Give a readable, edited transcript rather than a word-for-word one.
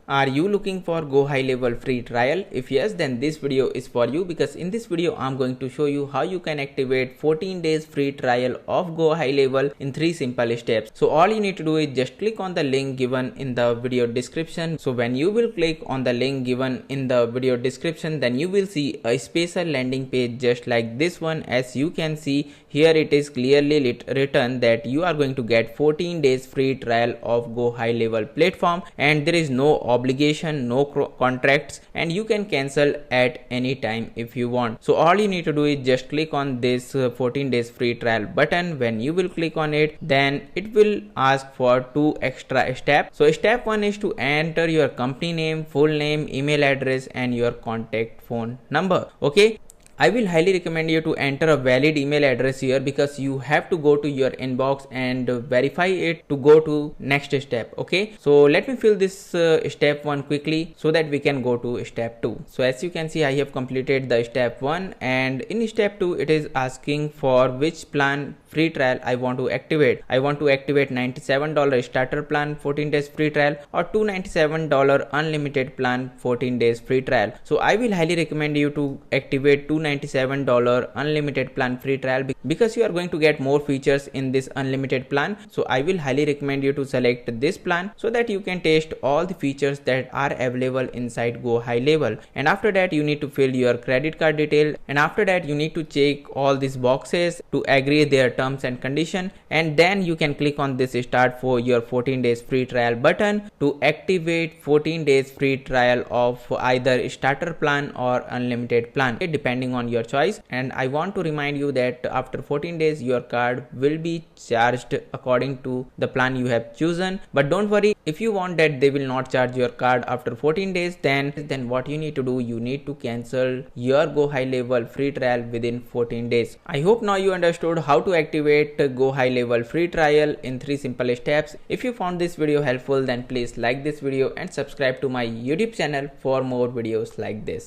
Are you looking for GoHighLevel Free Trial? If yes, then this video is for you, because in this video I'm going to show you how you can activate 14 days free trial of GoHighLevel in 3 simple steps. So all you need to do is just click on the link given in the video description. So when you will click on the link given in the video description, then you will see a special landing page just like this one. As you can see here, it is clearly written that you are going to get 14 days free trial of GoHighLevel platform, and there is no obligation, no contracts, and you can cancel at any time if you want. So all you need to do is just click on this 14 days free trial button. When you will click on it, then it will ask for 2 extra steps. So step 1 is to enter your company name, full name, email address, and your contact phone number. Okay, I will highly recommend you to enter a valid email address here, because you have to go to your inbox and verify it to go to next step. Okay, so let me fill this step 1 quickly so that we can go to step 2. So as you can see, I have completed the step 1, and in step 2 it is asking for which plan free trial I want to activate. I want to activate $97 starter plan 14 days free trial or $297 unlimited plan 14 days free trial. So I will highly recommend you to activate $297 unlimited plan free trial, because you are going to get more features in this unlimited plan. So I will highly recommend you to select this plan so that you can test all the features that are available inside GoHighLevel. And after that, you need to fill your credit card detail, and after that you need to check all these boxes to agree their terms and condition, and then you can click on this start for your 14 days free trial button to activate 14 days free trial of either starter plan or unlimited plan, depending on your choice. And I want to remind you that after 14 days your card will be charged according to the plan you have chosen. But don't worry, if you want that they will not charge your card after 14 days, then what you need to do, you need to cancel your GoHighLevel free trial within 14 days. I hope now you understood how to activate GoHighLevel free trial in 3 simple steps. If you found this video helpful, then please like this video and subscribe to my YouTube channel for more videos like this.